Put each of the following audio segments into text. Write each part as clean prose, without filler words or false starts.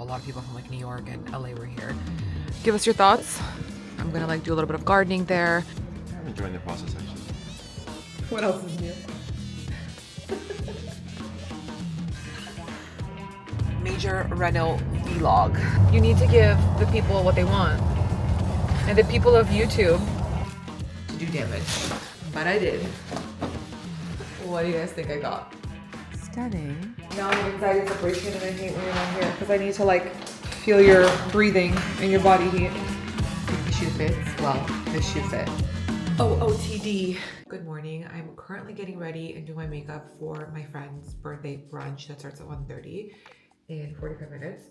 lot of people from like New York and LA were here. Give us your thoughts. I'm gonna like do a little bit of gardening there. I'm enjoying the process actually. What else is new? Major Reno vlog. You need to give the people what they want. And the people of YouTube to do damage. But I did. What do you guys think I got? Stunning. Now I'm anxiety separation and I hate when you're not here because I need to like feel your breathing and your body heat. If the shoe fits, well, this shoe fit. OOTD. Good morning. I'm currently getting ready and doing my makeup for my friend's birthday brunch that starts at 1:30 in 45 minutes.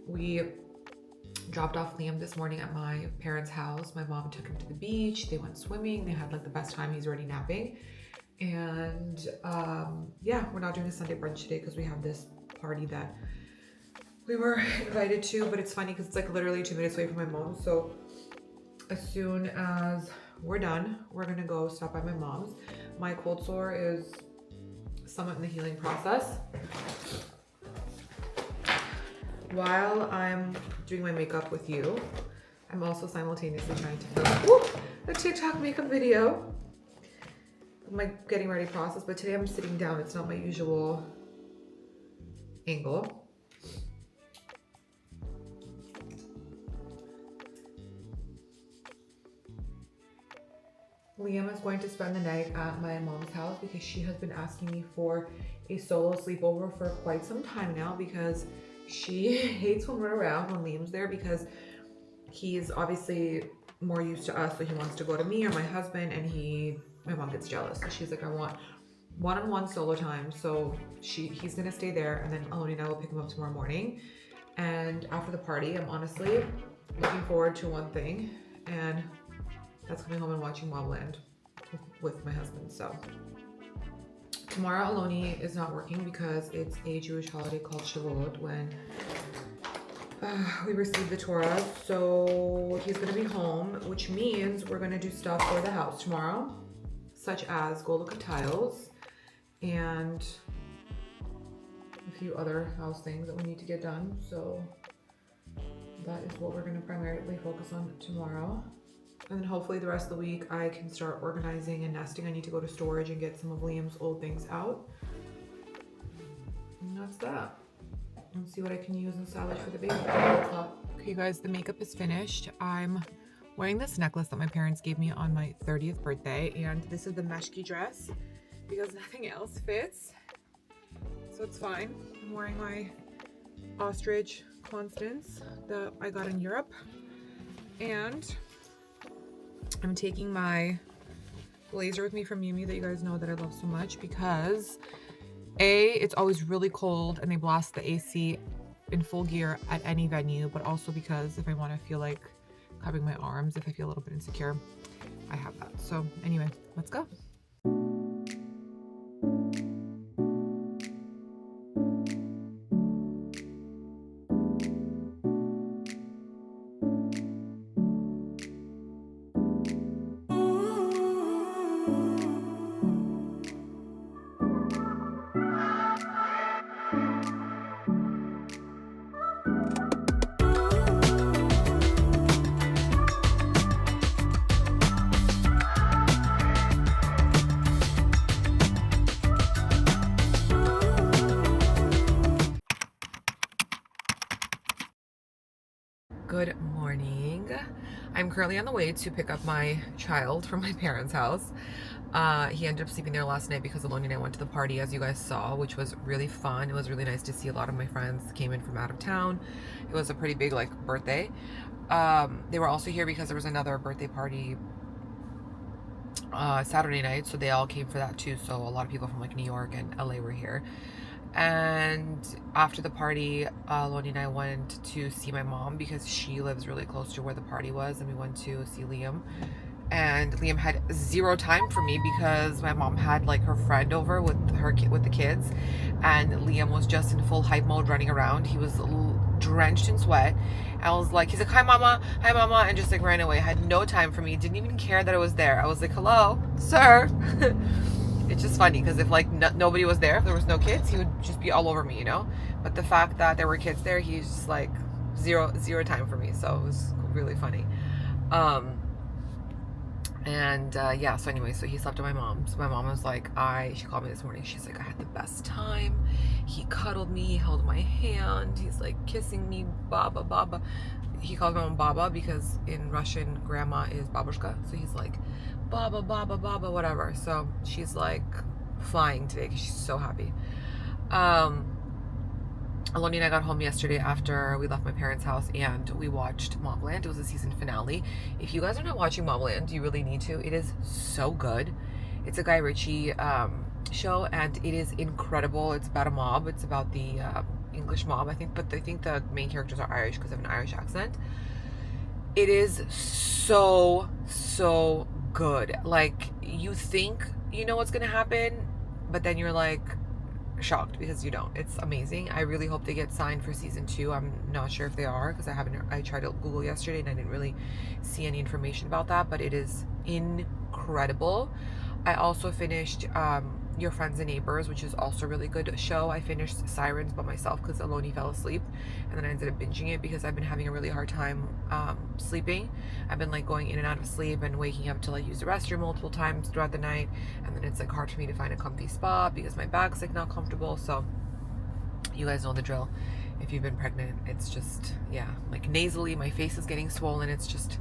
We dropped off Liam this morning at my parents' house. My mom took him to the beach. They went swimming. They had like the best time. He's already napping. And yeah, we're not doing a Sunday brunch today because we have this party that we were invited to, but it's funny because it's like literally 2 minutes away from my mom. So as soon as we're done, we're gonna go stop by my mom's. My cold sore is somewhat in the healing process. While I'm doing my makeup with you, I'm also simultaneously trying to film a TikTok makeup video. My getting ready process, but today I'm sitting down. It's not my usual angle. Liam is going to spend the night at my mom's house because she has been asking me for a solo sleepover for quite some time now because she hates when we're around when Liam's there because he's obviously more used to us, so he wants to go to me or my husband, and my mom gets jealous. So she's like, I want one-on-one solo time. So he's gonna stay there, and then Aloni and I will pick him up tomorrow morning. And after the party, I'm honestly looking forward to one thing, and that's coming home and watching Mobland with my husband. So tomorrow Aloni is not working because it's a Jewish holiday called Shavuot when we received the Torah. So he's gonna be home, which means we're gonna do stuff for the house tomorrow, such as go look at tiles and a few other house things that we need to get done. So that is what we're gonna primarily focus on tomorrow. And then hopefully the rest of the week I can start organizing and nesting. I need to go to storage and get some of Liam's old things out. And that's that. And see what I can use in salad for the baby. Okay guys, the makeup is finished. I'm wearing this necklace that my parents gave me on my 30th birthday, and this is the meshki dress because nothing else fits. So it's fine. I'm wearing my ostrich Constance that I got in Europe, and I'm taking my blazer with me from Yumi that you guys know that I love so much because it's always really cold and they blast the AC in full gear at any venue, but also because if I want to feel like covering my arms, if I feel a little bit insecure, I have that. So anyway, let's go. Good morning. I'm currently on the way to pick up my child from my parents' house. He ended up sleeping there last night because Aloni and I went to the party, as you guys saw, which was really fun. It was really nice to see a lot of my friends came in from out of town. It was a pretty big like birthday. They were also here because there was another birthday party Saturday night, so they all came for that too. So a lot of people from like New York and LA were here. And after the party, Aloni and I went to see my mom because she lives really close to where the party was, and we went to see Liam. And Liam had zero time for me because my mom had like her friend over with the kids, and Liam was just in full hype mode running around. He was drenched in sweat. I was like, he's like, hi mama, and just like ran away. Had no time for me, didn't even care that I was there. I was like, hello sir. it's just funny because if like nobody was there, if there was no kids, he would just be all over me, you know. But the fact that there were kids there, he's just like zero time for me. So it was really funny. Yeah, so anyway, so he slept at my mom's. My mom was like, she called me this morning. She's like, I had the best time. He cuddled me, held my hand. He's like kissing me, baba, baba. He calls my mom Baba because in Russian, grandma is babushka. So he's like, Baba, Baba, Baba, whatever. So she's like flying today because she's so happy. Aloni and I got home yesterday after we left my parents' house and we watched Mobland. It was the season finale. If you guys are not watching Mobland, you really need to. It is so good. It's a Guy Ritchie show and it is incredible. It's about a mob. It's about the English mob, I think, but I think the main characters are Irish because they have an Irish accent. It is so good. Like, you think you know what's gonna happen, but then you're like shocked because you don't. It's amazing. I really hope they get signed for season 2. I'm not sure if they are because I tried to Google yesterday and I didn't really see any information about that, but it is incredible. I also finished Your Friends and Neighbors, which is also a really good show. I finished Sirens by myself because Aloni fell asleep, and then I ended up binging it because I've been having a really hard time sleeping. I've been like going in and out of sleep and waking up to like use the restroom multiple times throughout the night, and then it's like hard for me to find a comfy spot because my back's like not comfortable. So you guys know the drill. If you've been pregnant, it's just, yeah, like nasally, my face is getting swollen. It's just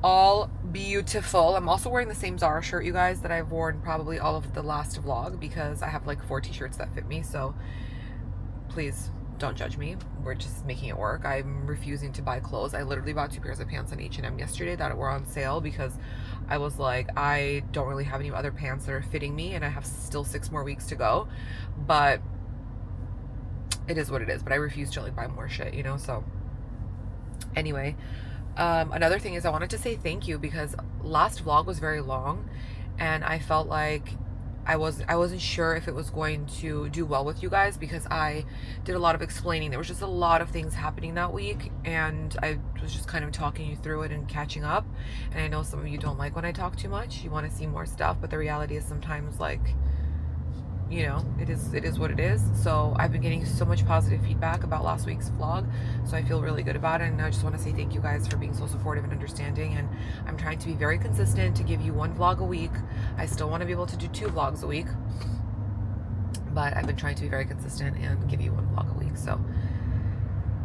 all beautiful. I'm also wearing the same Zara shirt, you guys, that I've worn probably all of the last vlog because I have like 4 t-shirts that fit me. So please don't judge me. We're just making it work. I'm refusing to buy clothes. I literally bought 2 pairs of pants on H&M yesterday that were on sale because I was like, I don't really have any other pants that are fitting me and I have still 6 more weeks to go. But it is what it is. But I refuse to like buy more shit, you know? So anyway, another thing is I wanted to say thank you because last vlog was very long and I felt like I wasn't sure if it was going to do well with you guys because I did a lot of explaining. There was just a lot of things happening that week and I was just kind of talking you through it and catching up. And I know some of you don't like when I talk too much. You want to see more stuff, but the reality is sometimes, like, you know, it is what it is. So I've been getting so much positive feedback about last week's vlog, so I feel really good about it, and I just want to say thank you guys for being so supportive and understanding. And I'm trying to be very consistent to give you 1 vlog a week. I still want to be able to do 2 vlogs a week, but I've been trying to be very consistent and give you 1 vlog a week. So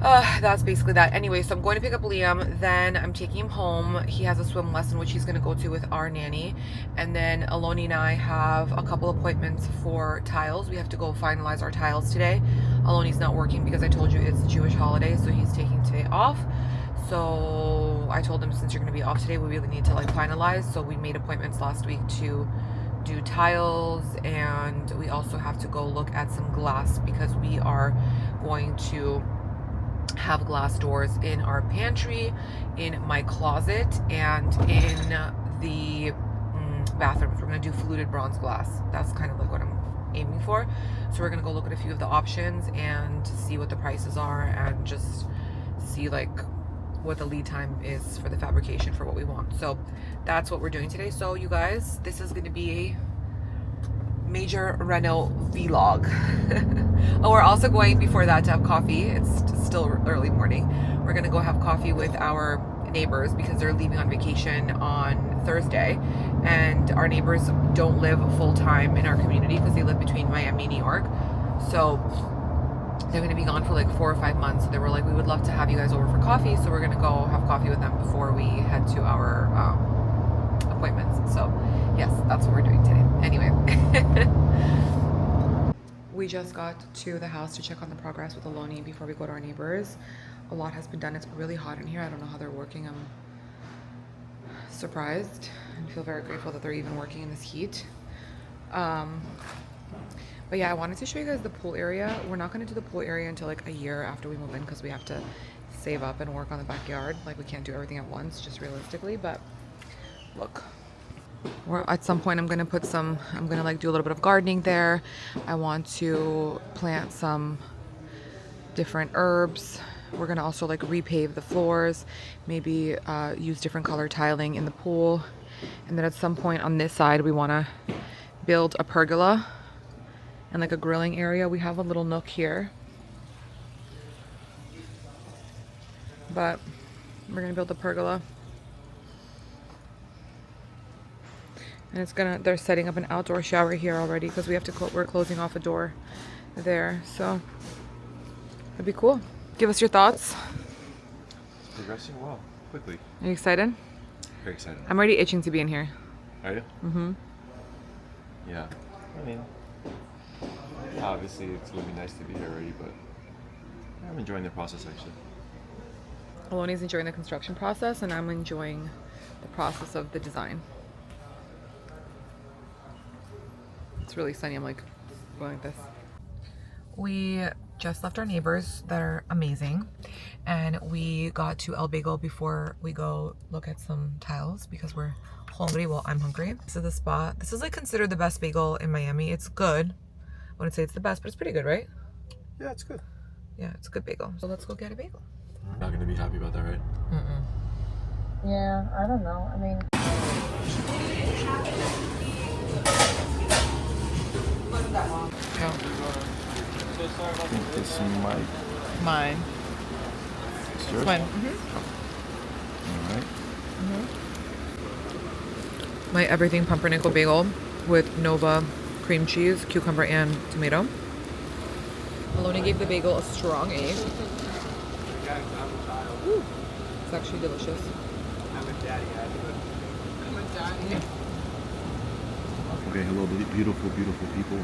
that's basically that. Anyway, so I'm going to pick up Liam, then I'm taking him home. He has a swim lesson which he's going to go to with our nanny, and then Aloni and I have a couple appointments for tiles. We have to go finalize our tiles today. Aloni's not working because I told you it's a Jewish holiday, so he's taking today off. So I told him, since you're going to be off today, we really need to like finalize. So we made appointments last week to do tiles, and we also have to go look at some glass because we are going to have glass doors in our pantry, in my closet, and in the bathrooms. We're going to do fluted bronze glass. That's kind of like what I'm aiming for. So we're going to go look at a few of the options and see what the prices are and just see like what the lead time is for the fabrication for what we want. So that's what we're doing today. So you guys, this is going to be a major Reno vlog. Oh, we're also going before that to have coffee. It's still early morning. We're gonna go have coffee with our neighbors because they're leaving on vacation on Thursday, and our neighbors don't live full-time in our community because they live between Miami and New York. So they're going to be gone for like 4 or 5 months. So they were like, we would love to have you guys over for coffee. So we're going to go have coffee with them before we head to our appointments. So yes, that's what we're doing today. Anyway, we just got to the house to check on the progress with Aloni before we go to our neighbors. A lot has been done. It's really hot in here. I don't know how they're working. I'm surprised and feel very grateful that they're even working in this heat. But yeah, I wanted to show you guys the pool area. We're not going to do the pool area until like a year after we move in because we have to save up and work on the backyard. Like, we can't do everything at once, just realistically. But look, at some point I'm going to like do a little bit of gardening there. I want to plant some different herbs. We're going to also like repave the floors, maybe use different color tiling in the pool. And then at some point on this side, we want to build a pergola and like a grilling area. We have a little nook here, but we're gonna build a pergola. And it's gonna, they're setting up an outdoor shower here already because we have to, we're closing off a door there. So it'd be cool. Give us your thoughts. It's progressing well, quickly. Are you excited? Very excited. I'm already itching to be in here. Are you? Mm-hmm. Yeah. I mean, obviously it's gonna be nice to be here already, but I'm enjoying the process actually. Aloni's enjoying the construction process and I'm enjoying the process of the design. It's really sunny. I'm like going like this. We just left our neighbors that are amazing, and we got to El Bagel before we go look at some tiles because we're hungry. Well, I'm hungry. This is the spot. This is like considered the best bagel in Miami. It's good. I wouldn't say it's the best, but it's pretty good, right? Yeah, it's good. Yeah, it's a good bagel. So let's go get a bagel. You're not gonna be happy about that, right? Mm-mm. Yeah, I don't know. I mean, Oh. I think this might. Mine. It's yours? Mine. Alright. My everything pumpernickel bagel with Nova cream cheese, cucumber, and tomato. Aloni gave the bagel a strong A. Ooh, it's actually delicious. Okay, hello, beautiful, beautiful people.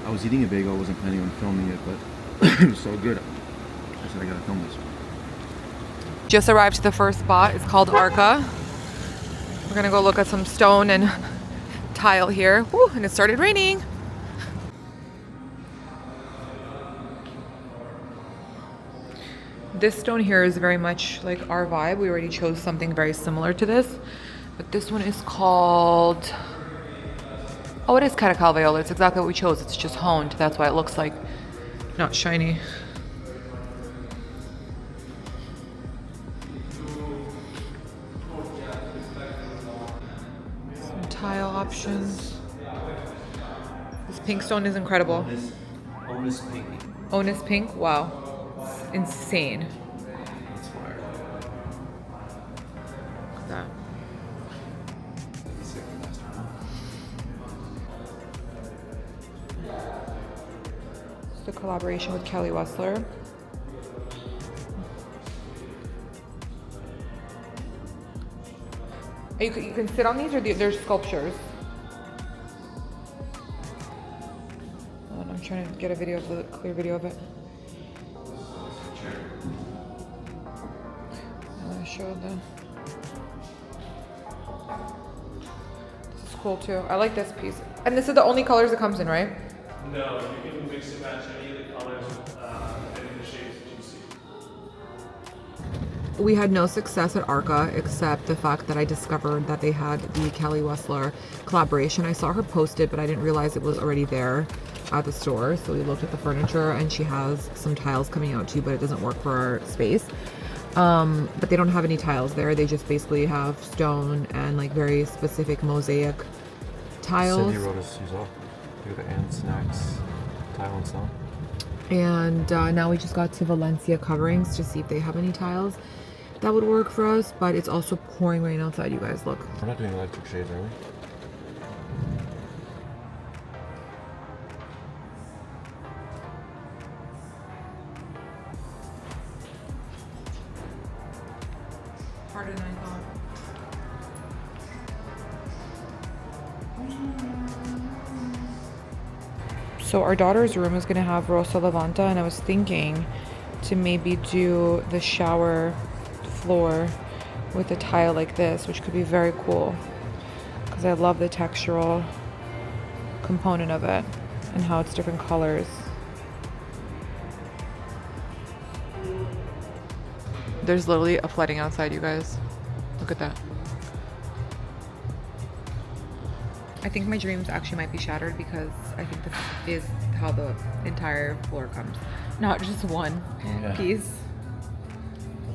I was eating a bagel. I wasn't planning on filming it, but it was so good. I said I gotta film this. Just arrived to the first spot. It's called Arca. We're gonna go look at some stone and tile here. Woo, and it started raining. This stone here is very much like our vibe. We already chose something very similar to this, but this one is called, oh, it is Caracal Viola. It's exactly what we chose. It's just honed. That's why it looks like not shiny. Some tile options. This pink stone is incredible. Onus pink. Onus pink, wow. It's insane. That's fire. Look at that. Sick master. It's a collaboration with Kelly Wessler. You can sit on these, or they're sculptures? I'm trying to get a video of the clear video of it. I showed the. This is cool too. I like this piece. And this is the only colors it comes in, right? No, you can mix and match any of the colors and the shades that you see. We had no success at Arca except the fact that I discovered that they had the Kelly Wessler collaboration. I saw her post it, but I didn't realize it was already there at the store. So we looked at the furniture and she has some tiles coming out too, but it doesn't work for our space. But they don't have any tiles there. They just basically have stone and like very specific mosaic tiles. Cindy wrote us these off. Look at the and snacks, tile and stone. And now we just got to Valencia Coverings to see if they have any tiles that would work for us, but it's also pouring rain outside, you guys, look. We're not doing electric shades, are we? Harder than I thought. So our daughter's room is gonna have Rosa Levanta, and I was thinking to maybe do the shower floor with a tile like this, which could be very cool because I love the textural component of it and how it's different colors. There's literally a flooding outside, you guys. Look at that. I think my dreams actually might be shattered because I think this is how the entire floor comes, not just one piece.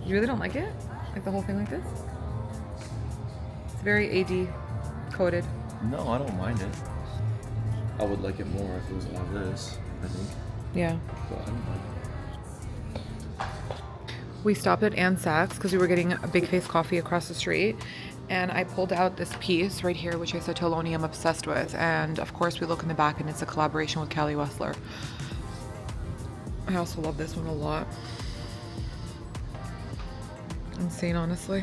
You really don't like it? Like the whole thing like this? It's very AD coded. No, I don't mind it. I would like it more if it was all this, I think. Yeah. But I don't know. We stopped at Ann Sachs because we were getting a big face coffee across the street. And I pulled out this piece right here, which I said to Aloni I'm obsessed with. And of course we look in the back and it's a collaboration with Kelly Wessler. I also love this one a lot. Insane, honestly.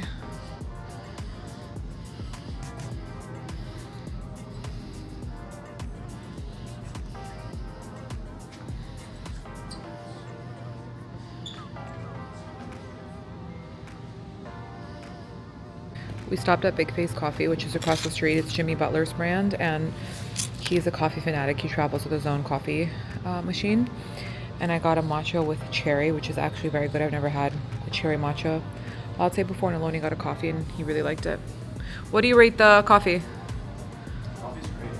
We stopped at Big Face Coffee, which is across the street. It's Jimmy Butler's brand, and he's a coffee fanatic. He travels with his own coffee machine. And I got a matcha with cherry, which is actually very good. I've never had a cherry matcha latte before, and Aloni got a coffee, and he really liked it. What do you rate the coffee? Coffee's great.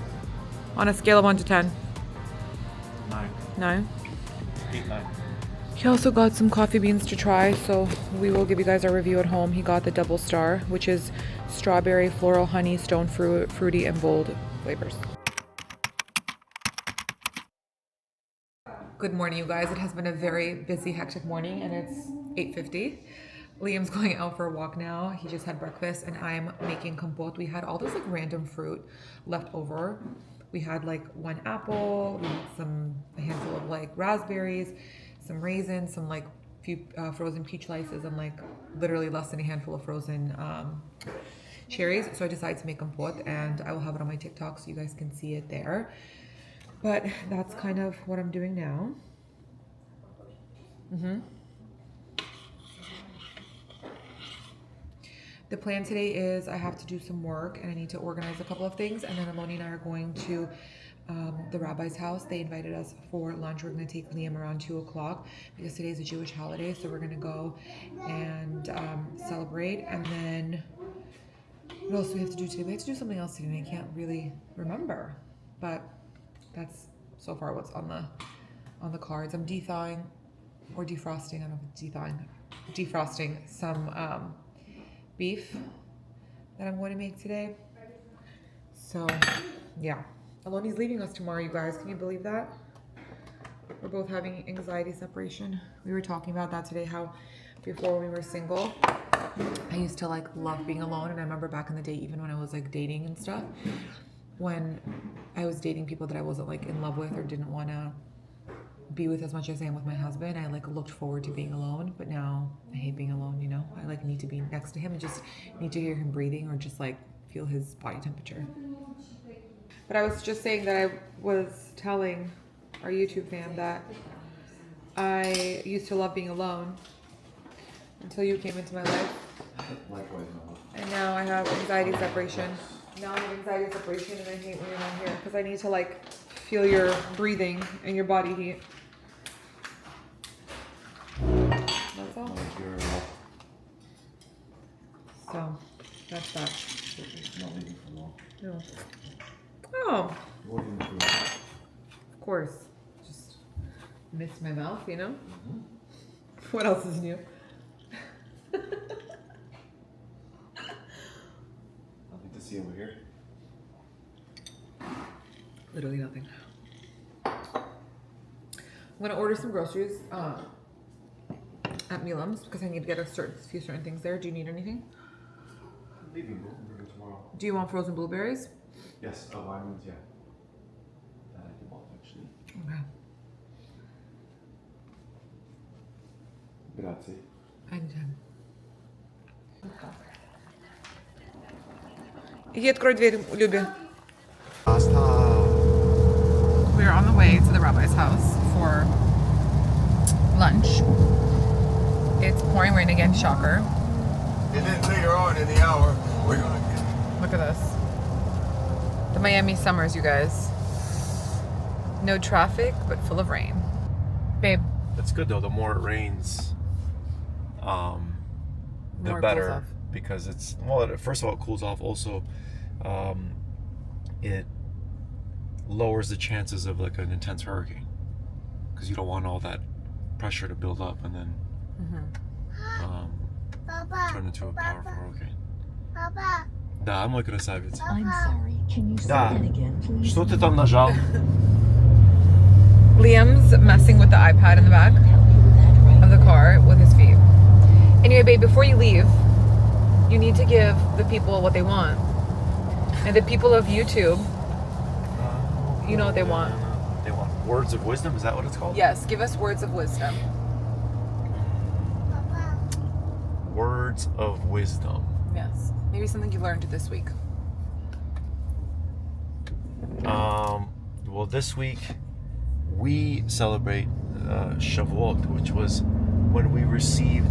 On a scale of 1 to 10? 9. 9? 8, 9. He also got some coffee beans to try, so we will give you guys our review at home. He got the Double Star, which is strawberry, floral, honey, stone fruit, fruity, and bold flavors. Good morning, you guys. It has been a very busy, hectic morning, and it's 8:50. Liam's going out for a walk now. He just had breakfast, and I'm making Kampot. We had all this like random fruit left over. We had like 1 apple, we had a handful of like raspberries, some raisins, some like few frozen peach slices, and like literally less than a handful of frozen cherries. So I decided to make Kampot, and I will have it on my TikTok so you guys can see it there. But that's kind of what I'm doing now. The plan today is I have to do some work and I need to organize a couple of things, and then Aloni and I are going to the Rabbi's house. They invited us for lunch. We're going to take Liam around 2 o'clock because today's a Jewish holiday, so we're going to go and celebrate. And then what else do we have to do today? We have to do something else today, and I can't really remember, but that's so far what's on the cards. I'm defrosting, I don't know if it's defrosting some beef that I'm going to make today. So yeah, Aloni's leaving us tomorrow, you guys. Can you believe that? We're both having anxiety separation. We were talking about that today, how before we were single, I used to like love being alone. And I remember back in the day, even when I was like dating and stuff, when I was dating people that I wasn't like in love with or didn't want to be with as much as I am with my husband, I like looked forward to being alone. But now I hate being alone, you know. I like need to be next to him and just need to hear him breathing or just like feel his body temperature. But I was just saying that I was telling our YouTube fam that I used to love being alone until you came into my life. Likewise, And now I have anxiety separation. Now I have anxiety separation, and I hate when you're not here because I need to like feel your breathing and your body heat. That's all. So that's that. Not leaving for long. No. Oh, Working through. of course. Just missed my mouth, you know? What else is new? Nothing to see over here. Literally nothing. I'm gonna order some groceries at Milam's because I need to get few certain things there. Do you need anything? I'm leaving. We're going tomorrow. Do you want frozen blueberries? Yes, vitamins, yeah. That I can want actually. Okay. Grazie. Anytime. Иди открой дверь, Любе. We are on the way to the rabbi's house for lunch. It's pouring rain again, shocker. And then later on in the hour, we're gonna get. Look at this. The Miami summers, you guys. No traffic, but full of rain. Babe. It's good though. The more it rains, the More it better, cools off. because it's first of all, it cools off. Also, it lowers the chances of like an intense hurricane, because you don't want all that pressure to build up and then turn into a powerful hurricane. Papa. Да, мы красавицы. I'm sorry. Can you say Да. that again, please? Что ты там нажал? Liam's messing with the iPad in the back Help you with that right of the car with his feet. Anyway, babe, before you leave, you need to give the people what they want. And the people of YouTube, you know what they want. They want words of wisdom. Is that what it's called? Yes, give us words of wisdom. Words of wisdom. Yes. Maybe something you learned this week. Well, this week we celebrate Shavuot, which was when we received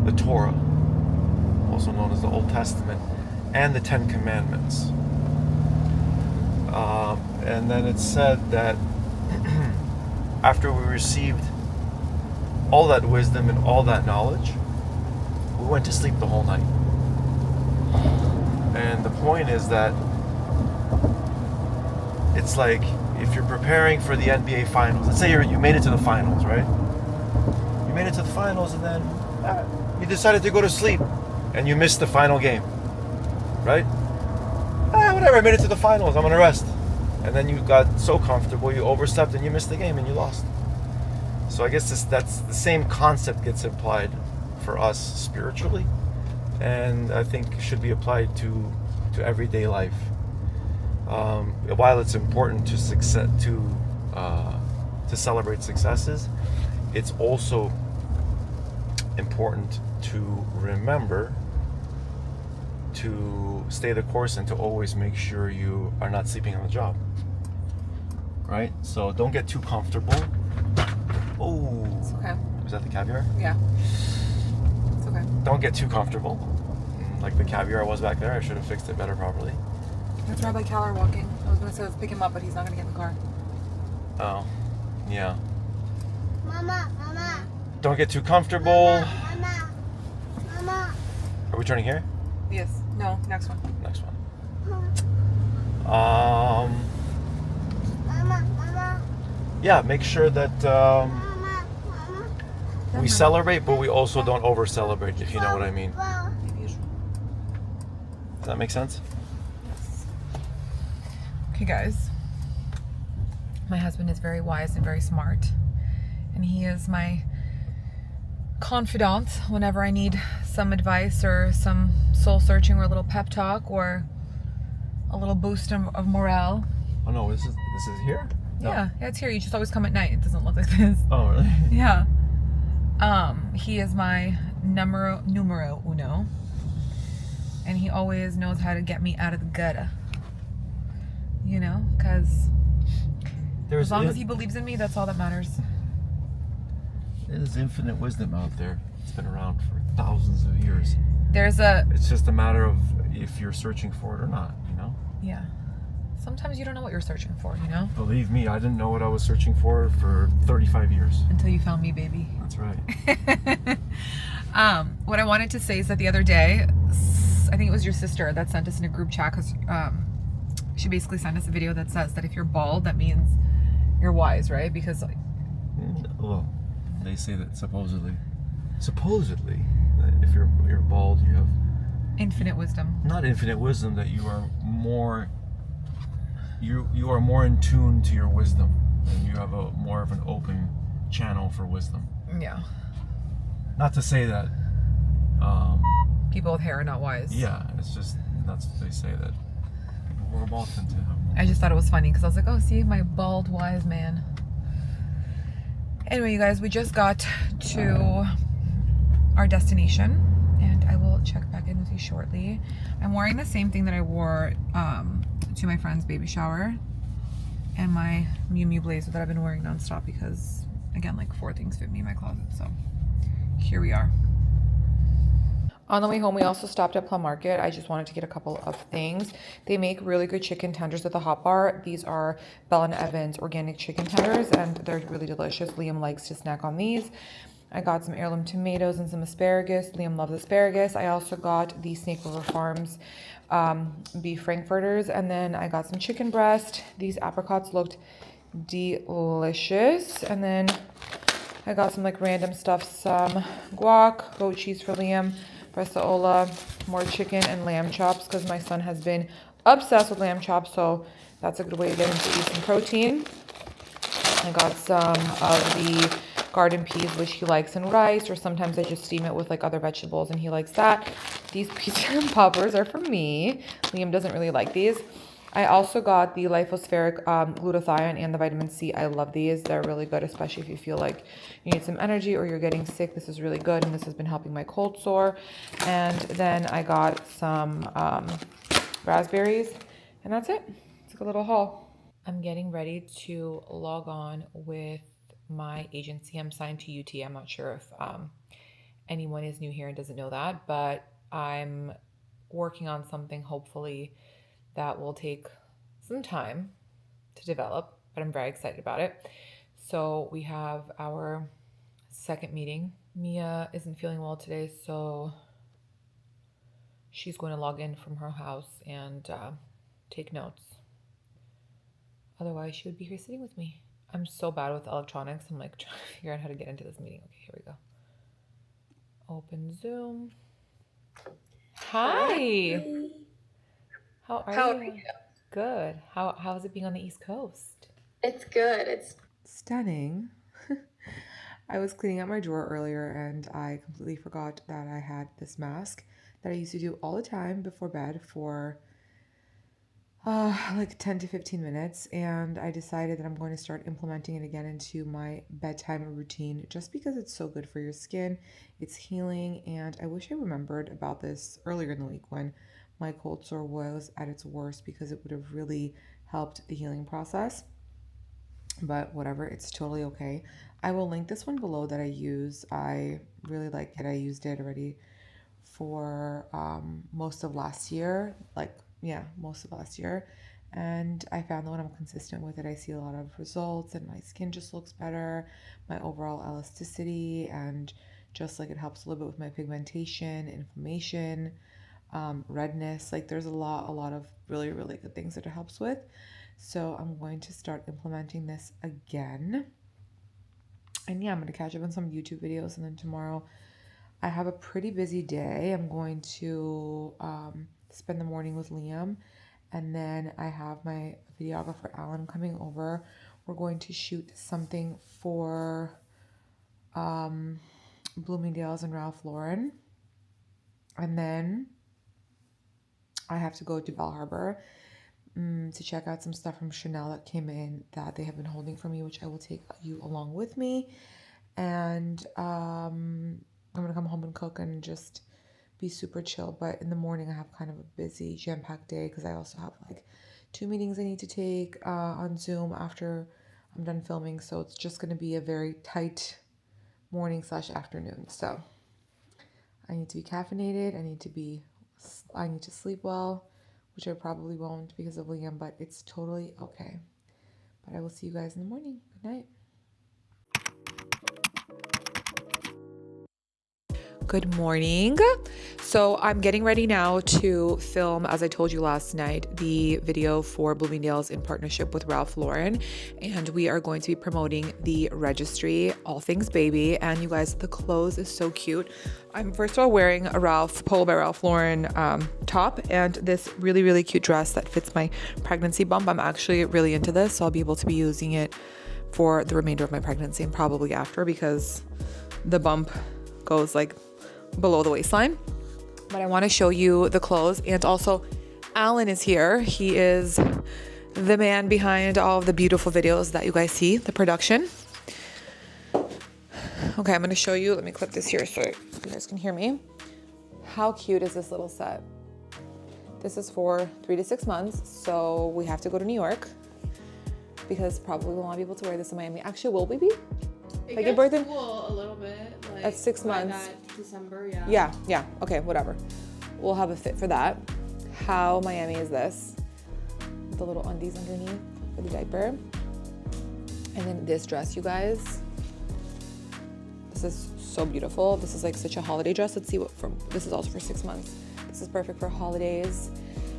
the Torah, also known as the Old Testament, and the Ten Commandments. And then it's said that after we received all that wisdom and all that knowledge, we went to sleep the whole night. And the point is that it's like if you're preparing for the NBA Finals. Let's say you made it to the finals, right? You made it to the finals and then you decided to go to sleep and you missed the final game, right? Whatever, I made it to the finals, I'm gonna rest. And then you got so comfortable, you overslept and you missed the game and you lost. So I guess that's the same concept gets applied for us spiritually, and I think should be applied to everyday life. While it's important to celebrate successes, it's also important to remember to stay the course and to always make sure you are not sleeping on the job. Right? So don't get too comfortable. Oh, It's okay. was that the caviar? Yeah. It's okay. Don't get too comfortable. Like the caviar was back there, I should have fixed it better properly. That's Rabbi Keller walking. I was going to say let's pick him up, but he's not going to get in the car. Oh, yeah. Mama. Don't get too comfortable. Mama. Are we turning here? Yes. No, next one. Next one. Mama. Yeah, make sure that Mama. we celebrate, but we also don't over celebrate, if you know what I mean. Does that make sense? Okay, guys. My husband is very wise and very smart. And he is my confidant whenever I need some advice or some soul searching or a little pep talk or a little boost of morale. Oh no, this is here? No. Yeah, it's here. You just always come at night. It doesn't look like this. Oh really? Yeah. He is my numero uno. And he always knows how to get me out of the gutter. You know, because as long as he believes in me, that's all that matters. There's infinite wisdom out there. It's been around for thousands of years. It's just a matter of if you're searching for it or not, you know? Yeah. Sometimes you don't know what you're searching for, you know? Believe me, I didn't know what I was searching for 35 years. Until you found me, baby. That's right. What I wanted to say is that the other day, I think it was your sister that sent us in a group chat because she basically sent us a video that says that if you're bald, that means you're wise, right? Because Well, they say that supposedly, that if you're bald, you have infinite wisdom. not infinite wisdom, that you are more in tune to your wisdom, and you have more of an open channel for wisdom. Yeah. Not to say that People with hair are not wise. yeah, it's just that's what they say, that people who are bald tend to have more. I just thought it was funny because I was like, oh, see, my bald wise man. Anyway, you guys, we just got to our destination and I will check back in with you shortly. I'm wearing the same thing that I wore to my friend's baby shower and my Miu Miu blazer that I've been wearing nonstop because, again, like 4 things fit me in my closet. So here we are. On the way home, we also stopped at Plum Market. I just wanted to get a couple of things. They make really good chicken tenders at the Hot Bar. These are Bell & Evans organic chicken tenders, and they're really delicious. Liam likes to snack on these. I got some heirloom tomatoes and some asparagus. Liam loves asparagus. I also got the Snake River Farms beef frankfurters, and then I got some chicken breast. These apricots looked delicious, and then I got some like random stuff, some guac, goat cheese for Liam, bresaola, more chicken and lamb chops because my son has been obsessed with lamb chops, so that's a good way to get into some protein. I got some of the garden peas, which he likes in rice, or sometimes I just steam it with like other vegetables, and he likes that. These pizza and poppers are for me. Liam doesn't really like these. I also got the lipospheric glutathione and the vitamin C. I love these. They're really good, especially if you feel like you need some energy or you're getting sick. This is really good, and this has been helping my cold sore. And then I got some raspberries, and that's it. It's like a little haul. I'm getting ready to log on with my agency. I'm signed to UT. I'm not sure if anyone is new here and doesn't know that, but I'm working on something hopefully that will take some time to develop, but I'm very excited about it. So we have our second meeting. Mia isn't feeling well today, so she's going to log in from her house and take notes. Otherwise, she would be here sitting with me. I'm so bad with electronics. I'm like trying to figure out how to get into this meeting. Okay, here we go. Open Zoom. Hi. How are you? Good. How's it being on the East Coast? It's good. It's Stunning. I was cleaning out my drawer earlier and I completely forgot that I had this mask that I used to do all the time before bed for like 10 to 15 minutes, and I decided that I'm going to start implementing it again into my bedtime routine just because it's so good for your skin. It's healing, and I wish I remembered about this earlier in the week when my cold sore was at its worst, because it would have really helped the healing process. But whatever, it's totally okay. I will link this one below that I use. I really like it. I used it already for most of last year, most of last year, and I found that when I'm consistent with it, I see a lot of results, and my skin just looks better, my overall elasticity, and just like it helps a little bit with my pigmentation, inflammation, redness. Like there's a lot of really, really good things that it helps with. So I'm going to start implementing this again, and yeah, I'm going to catch up on some YouTube videos, and then tomorrow I have a pretty busy day. I'm going to spend the morning with Liam, and then I have my videographer Alan coming over. We're going to shoot something for Bloomingdale's and Ralph Lauren, and then I have to go to Harbour to check out some stuff from Chanel that came in that they have been holding for me, which I will take you along with me. And I'm gonna come home and cook and just be super chill. But in the morning I have kind of a busy, jam-packed day because I also have like 2 meetings I need to take on Zoom after I'm done filming. So it's just gonna be a very tight morning / afternoon. So I need to be caffeinated. I need to sleep well, which I probably won't because of Liam, but it's totally okay. But I will see you guys in the morning. Good night. Good morning. So I'm getting ready now to film, as I told you last night, the video for Bloomingdale's in partnership with Ralph Lauren. And we are going to be promoting the registry, All Things Baby. And you guys, the clothes is so cute. I'm first of all wearing a Polo by Ralph Lauren top and this really, really cute dress that fits my pregnancy bump. I'm actually really into this, so I'll be able to be using it for the remainder of my pregnancy and probably after, because the bump goes like below the waistline. But I want to show you the clothes. And also Alan is here. He is the man behind all of the beautiful videos that you guys see, the production. Okay, I'm going to show you. Let me clip this here so you guys can hear me. How cute is this little set? This is for 3 to 6 months. So we have to go to New York because probably we'll not be able to wear this in Miami. Actually, will we be? It gets cool a little bit. Like at 6 months. That December, yeah. Yeah. Okay, whatever. We'll have a fit for that. How Miami is this? The little undies underneath for the diaper. And then this dress, you guys. This is so beautiful. This is like such a holiday dress. Let's see this is also for 6 months. This is perfect for holidays.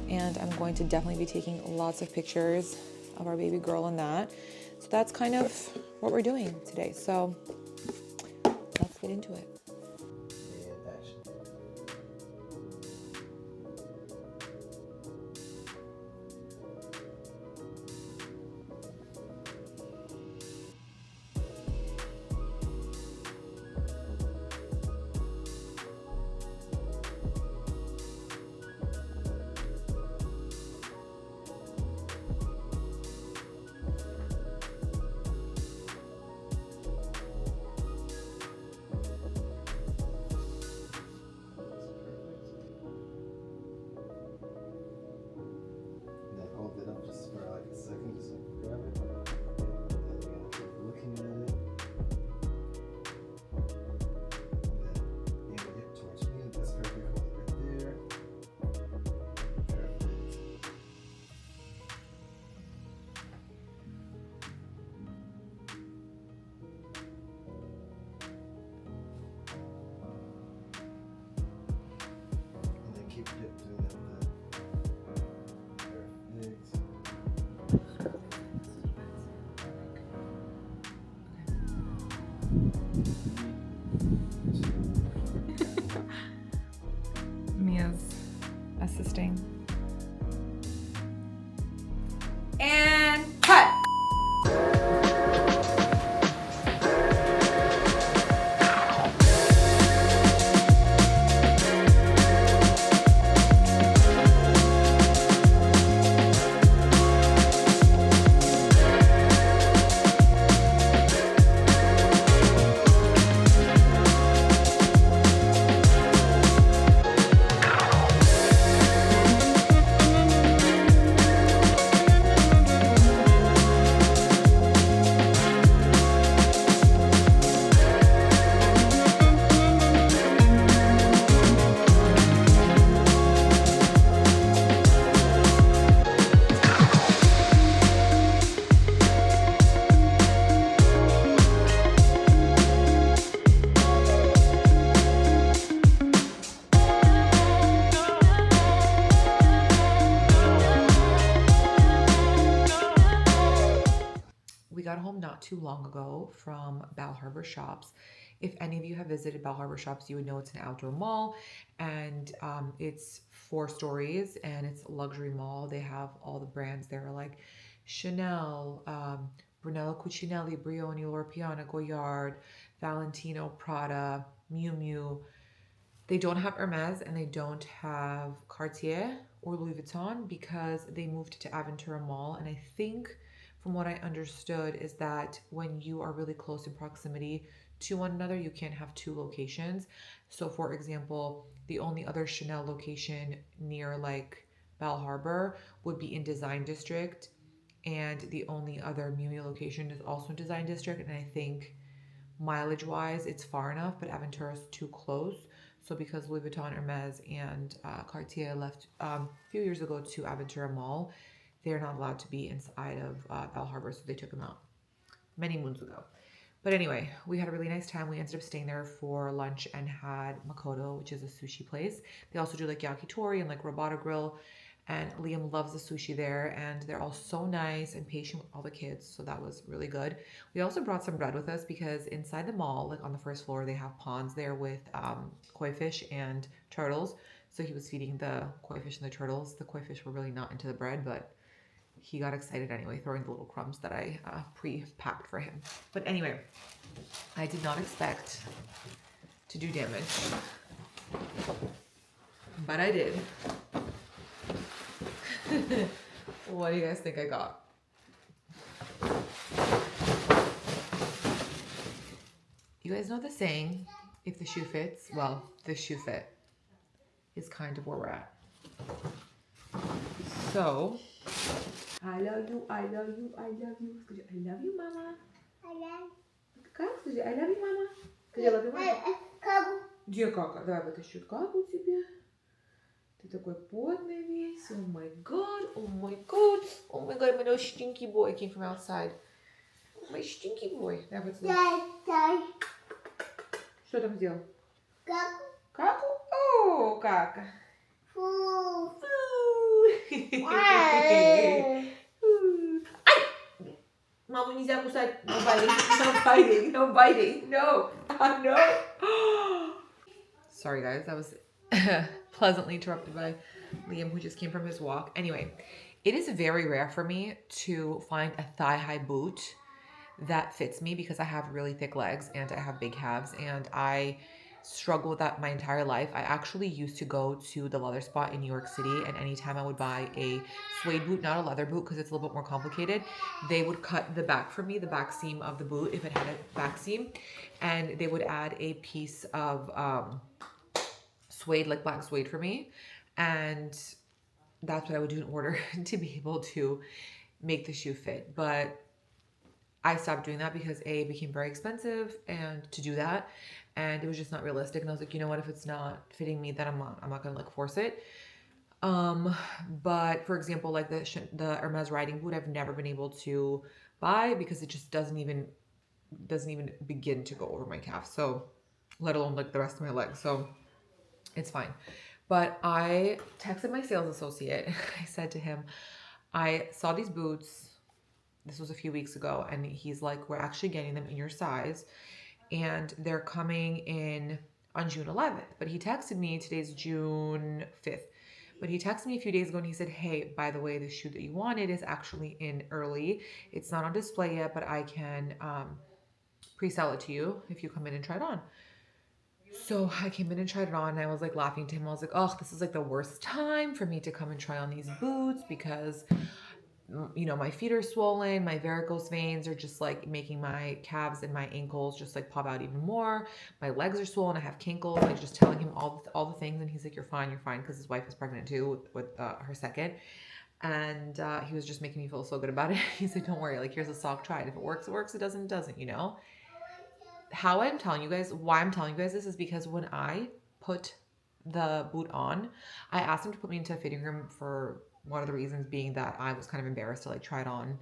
And I'm going to definitely be taking lots of pictures of our baby girl in that. So that's kind of what we're doing today. So let's get into it. Mia's assisting. And cut! Got home not too long ago from Bal Harbour Shops. If any of you have visited Bal Harbour Shops, you would know it's an outdoor mall, and it's 4 stories, and it's a luxury mall. They have all the brands there, like Chanel, Brunello Cucinelli, Brioni, Loro Piana, Goyard, Valentino, Prada, Miu Miu. They don't have Hermes and they don't have Cartier or Louis Vuitton because they moved to Aventura Mall, and I think from what I understood is that when you are really close in proximity to one another, you can't have 2 locations. So for example, the only other Chanel location near like Bal Harbour would be in Design District, and the only other Miu Miu location is also in Design District, and I think mileage wise it's far enough, but Aventura is too close. So because Louis Vuitton, Hermes, and Cartier left a few years ago to Aventura Mall, they're not allowed to be inside of Bal Harbour, so they took them out many moons ago. But anyway, we had a really nice time. We ended up staying there for lunch and had Makoto, which is a sushi place. They also do like yakitori and like robata grill, and Liam loves the sushi there, and they're all so nice and patient with all the kids, so that was really good. We also brought some bread with us because inside the mall, like on the first floor, they have ponds there with koi fish and turtles. So he was feeding the koi fish and the turtles. The koi fish were really not into the bread, but he got excited anyway, throwing the little crumbs that I pre-packed for him. But anyway, I did not expect to do damage, but I did. What do you guys think I got? You guys know the saying, if the shoe fits, well, this shoe fit is kind of where we're at. So, I love you, I love you, I love you. I love you, mama. I love Скажи, I love you, mama. Скажи, I love you, mama. Где кака? Давай вытащу каку тебе. Ты такой потный весь. Oh my god, oh my god, oh my god, my little stinky boy came from outside. My stinky boy. Давай поцелуй. Что там сделал? Каку. Каку? О, кака. Фу. Ай! Маму нельзя кусать. No biting, no biting, no biting. No, no. Sorry guys, that was pleasantly interrupted by Liam, who just came from his walk. Anyway, it is very rare for me to find a thigh-high boot that fits me because I have really thick legs and I have big calves, and I struggle with that my entire life. I actually used to go to the leather spot in New York City, and anytime I would buy a suede boot, not a leather boot because it's a little bit more complicated, they would cut the back for me, the back seam of the boot if it had a back seam, and they would add a piece of suede, like black suede for me, and that's what I would do in order to be able to make the shoe fit. But I stopped doing that because A, it became very expensive and to do that, and it was just not realistic. And I was like, you know what, if it's not fitting me, then I'm not gonna like force it. But for example, like the Hermes riding boot, I've never been able to buy because it just doesn't even begin to go over my calf. So let alone like the rest of my legs. So it's fine. But I texted my sales associate. I said to him, I saw these boots. This was a few weeks ago. And he's like, we're actually getting them in your size. And they're coming in on June 11th. But he texted me, today's June 5th. But he texted me a few days ago and he said, hey, by the way, the shoe that you wanted is actually in early. It's not on display yet, but I can pre-sell it to you if you come in and try it on. So I came in and tried it on and I was like laughing to him. I was like, oh, this is like the worst time for me to come and try on these boots because, you know, my feet are swollen. My varicose veins are just like making my calves and my ankles just like pop out even more. My legs are swollen. I have kinkles. Like just telling him all the things. And he's like, you're fine. Because his wife is pregnant too with her second. And he was just making me feel so good about it. He said, don't worry. Like, here's a sock, try it. If it works, it works. It doesn't, it doesn't, you know? How I'm telling you guys, why I'm telling you guys this is because when I put the boot on, I asked him to put me into a fitting room for one of the reasons being that I was kind of embarrassed to like try it on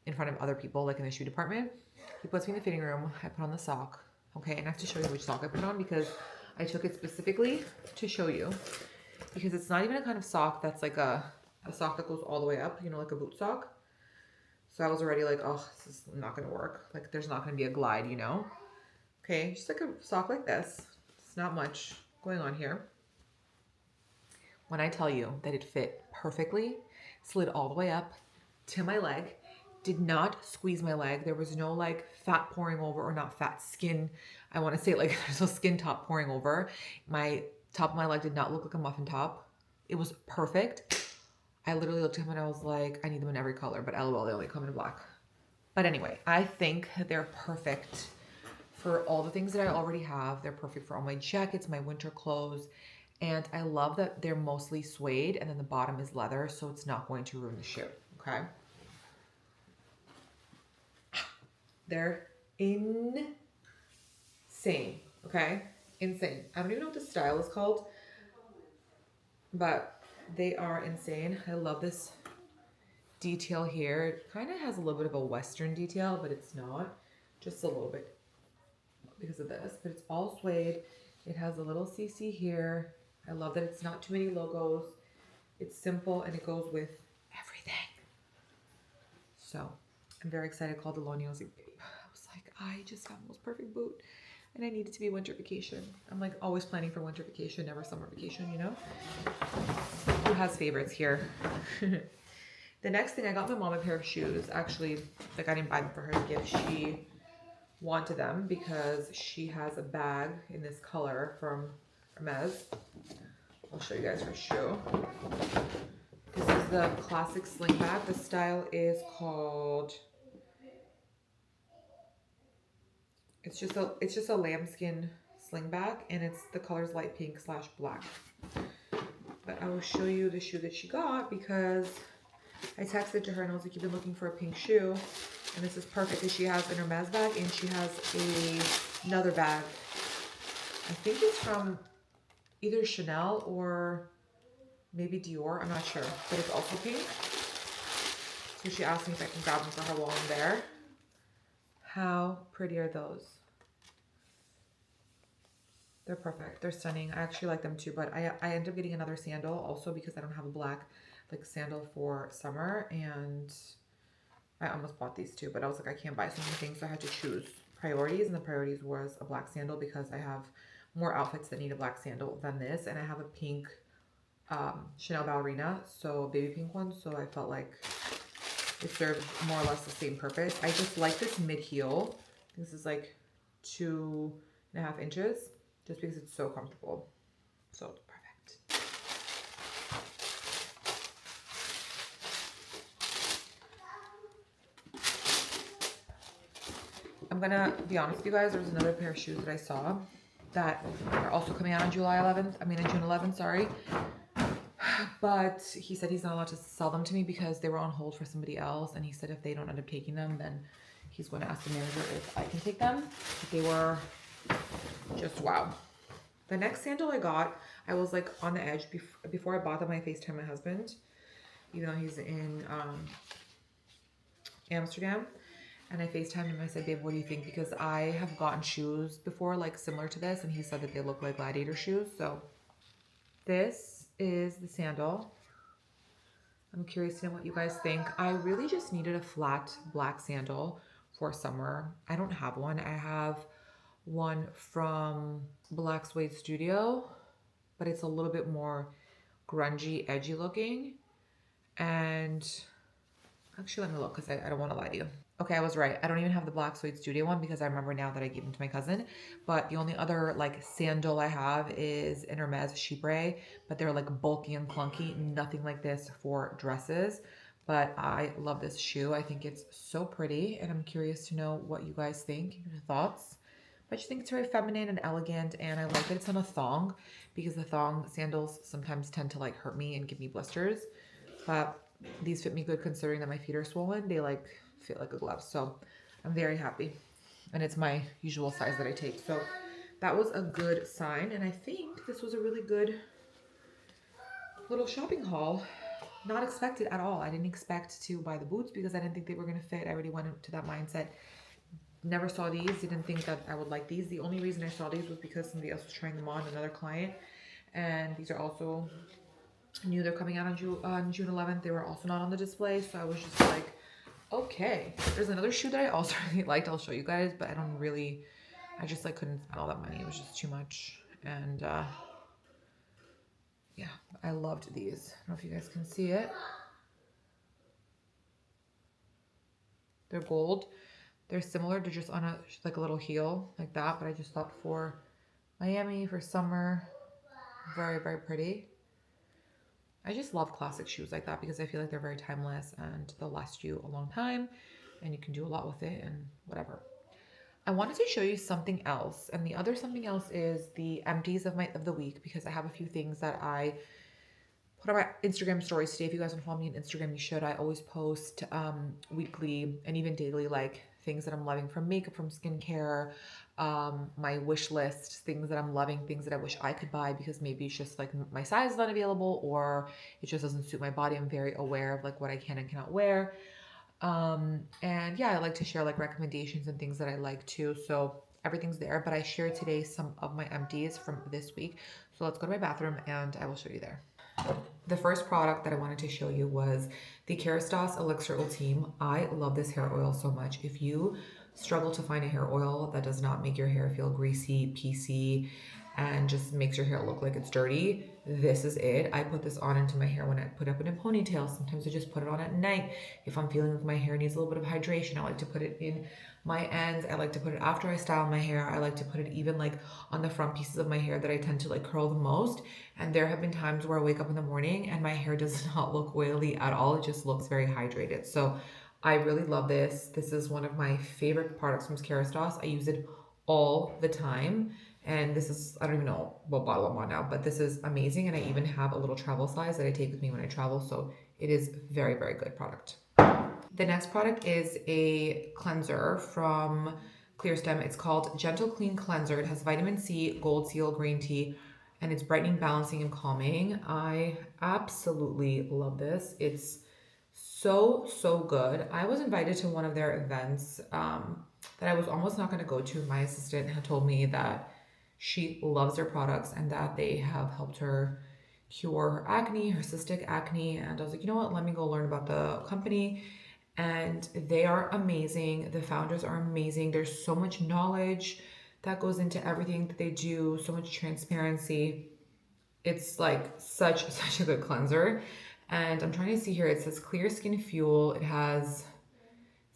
in front of other people, like in the shoe department. He puts me in the fitting room. I put on the sock. Okay. And I have to show you which sock I put on because I took it specifically to show you because it's not even a kind of sock that's like a sock that goes all the way up, you know, like a boot sock. So I was already like, oh, this is not going to work. Like there's not going to be a glide, you know? Okay, just like a sock like this. It's not much going on here. When I tell you that it fit perfectly, slid all the way up to my leg, did not squeeze my leg. There was no like fat pouring over or not fat skin. I want to say like there's no skin top pouring over. My top of my leg did not look like a muffin top. It was perfect. I literally looked at him and I was like, I need them in every color, but LOL, they only come in black. But anyway, I think that they're perfect for all the things that I already have. They're perfect for all my jackets, my winter clothes. And I love that they're mostly suede and then the bottom is leather, so it's not going to ruin the shoe, okay? They're insane, okay? Insane. I don't even know what the style is called, but they are insane. I love this detail here. It kind of has a little bit of a Western detail, but it's not. Just a little bit because of this. But it's all suede. It has a little CC here. I love that it's not too many logos. It's simple and it goes with everything. So I'm very excited. I called Aloni. I was like, babe, I just found the most perfect boot. And I need it to be winter vacation. I'm like always planning for winter vacation, never summer vacation, you know? Who has favorites here? The next thing, I got my mom a pair of shoes. Actually, like I didn't buy them for her to give. She wanted them because she has a bag in this color from Hermes. I'll show you guys her shoe. This is the classic sling bag. The style is called... It's just a lambskin sling bag, and it's the color's light pink / black. But I will show you the shoe that she got because I texted to her and I was like, you've been looking for a pink shoe, and this is perfect because she has an Hermes bag and she has another bag. I think it's from either Chanel or maybe Dior. I'm not sure, but it's also pink. So she asked me if I can grab them for her while I'm there. How pretty are those? They're perfect. They're stunning. I actually like them too, but I ended up getting another sandal also because I don't have a black like sandal for summer, and I almost bought these too, but I was like, I can't buy so many things, so I had to choose priorities, and the priorities was a black sandal because I have more outfits that need a black sandal than this, and I have a pink Chanel ballerina, so a baby pink one, so I felt like it served more or less the same purpose. I just like this mid heel. This is like 2.5 inches, just because it's so comfortable. So it's perfect. I'm gonna be honest with you guys. There was another pair of shoes that I saw that are also coming out on June 11th, sorry. But he said he's not allowed to sell them to me because they were on hold for somebody else. And he said if they don't end up taking them, then he's going to ask the manager if I can take them. But they were just wow. The next sandal I got, I was like on the edge. Before I bought them, I FaceTimed my husband, even though he's in Amsterdam. And I FaceTimed him. I said, babe, what do you think? Because I have gotten shoes before, like similar to this. And he said that they look like gladiator shoes. So This is the sandal. I'm curious to know what you guys think. I really just needed a flat black sandal for summer. I don't have one. I have one from Black Suede Studio, but it's a little bit more grungy, edgy looking. And actually, let me look because I don't want to lie to you. Okay, I was right. I don't even have the Black Suede Studio one because I remember now that I gave them to my cousin. But the only other like sandal I have is in Hermes Chypre, but they're like bulky and clunky. Nothing like this for dresses. But I love this shoe. I think it's so pretty, and I'm curious to know what you guys think, your thoughts. But I just think it's very feminine and elegant, and I like that it's on a thong because the thong sandals sometimes tend to like hurt me and give me blisters. But these fit me good considering that my feet are swollen. They like fit like a glove. So I'm very happy. And it's my usual size that I take. So that was a good sign. And I think this was a really good little shopping haul. Not expected at all. I didn't expect to buy the boots because I didn't think they were going to fit. I already went into that mindset. Never saw these. Didn't think that I would like these. The only reason I saw these was because somebody else was trying them on, another client. And these are also new. They're coming out on June 11th. They were also not on the display. So I was just like, okay. There's another shoe that I also really liked. I'll show you guys, but I just like couldn't spend all that money. It was just too much. And yeah, I loved these. I don't know if you guys can see it. They're gold. They're similar. They're just on a like a little heel like that. But I just thought for Miami, for summer, very, very pretty. I just love classic shoes like that because I feel like they're very timeless and they'll last you a long time and you can do a lot with it and whatever. I wanted to show you something else, and the other something else is the empties of the week because I have a few things that I put on my Instagram stories today. If you guys want to follow me on Instagram, you should. I always post weekly and even daily like things that I'm loving from makeup, from skincare, my wish list, things that I'm loving, things that I wish I could buy because maybe it's just like my size is not available or it just doesn't suit my body. I'm very aware of like what I can and cannot wear. And yeah, I like to share like recommendations and things that I like too. So everything's there, but I shared today some of my empties from this week. So let's go to my bathroom and I will show you there. The first product that I wanted to show you was the Kerastase Elixir Ultime. I love this hair oil so much. If you struggle to find a hair oil that does not make your hair feel greasy, piecey, and just makes your hair look like it's dirty, this is it. I put this on into my hair when I put up in a ponytail. Sometimes I just put it on at night. If I'm feeling like my hair needs a little bit of hydration, I like to put it in my ends. I like to put it after I style my hair. I like to put it even like on the front pieces of my hair that I tend to like curl the most. And there have been times where I wake up in the morning and my hair does not look oily at all. It just looks very hydrated. So I really love this. This is one of my favorite products from Kerastase. I use it all the time. And this is, I don't even know what bottle I'm on now, but this is amazing. And I even have a little travel size that I take with me when I travel. So it is very, very good product. The next product is a cleanser from Clearstem. It's called Gentle Clean Cleanser. It has vitamin C, gold seal, green tea, and it's brightening, balancing, and calming. I absolutely love this. It's so, so good. I was invited to one of their events that I was almost not going to go to. My assistant had told me that she loves their products and that they have helped her cure her acne, her cystic acne. And I was like, you know what? Let me go learn about the company. And they are amazing. The founders are amazing. There's so much knowledge that goes into everything that they do, so much transparency. It's like such a good cleanser. And I'm trying to see here, it says Clear Skin Fuel. It has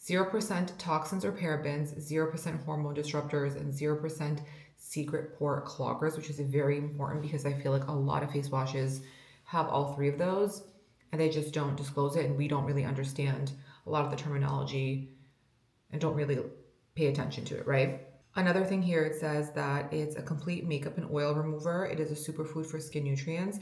0% toxins or parabens, 0% hormone disruptors, and 0% secret pore cloggers, which is very important because I feel like a lot of face washes have all three of those and they just don't disclose it, and we don't really understand a lot of the terminology and don't really pay attention to it, right? Another thing here, it says that it's a complete makeup and oil remover. It is a superfood for skin nutrients.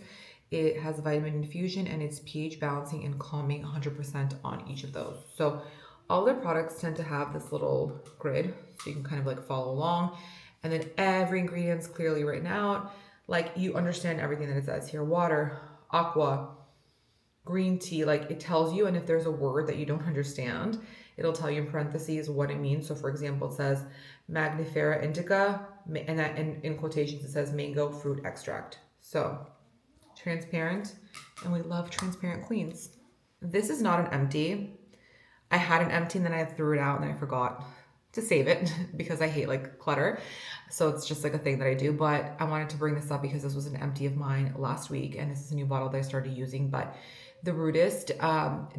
It has vitamin infusion and it's pH balancing and calming 100% on each of those. So all their products tend to have this little grid so you can kind of like follow along. And then every ingredient's clearly written out. Like you understand everything that it says here. Water, aqua, green tea, like it tells you. And if there's a word that you don't understand, it'll tell you in parentheses what it means. So for example, it says Magnifera indica, and that in quotations it says mango fruit extract. So transparent, and we love transparent queens. This is not an empty. I had an empty and then I threw it out and I forgot to save it because I hate like clutter. So it's just like a thing that I do, but I wanted to bring this up because this was an empty of mine last week and this is a new bottle that I started using. But the Rudist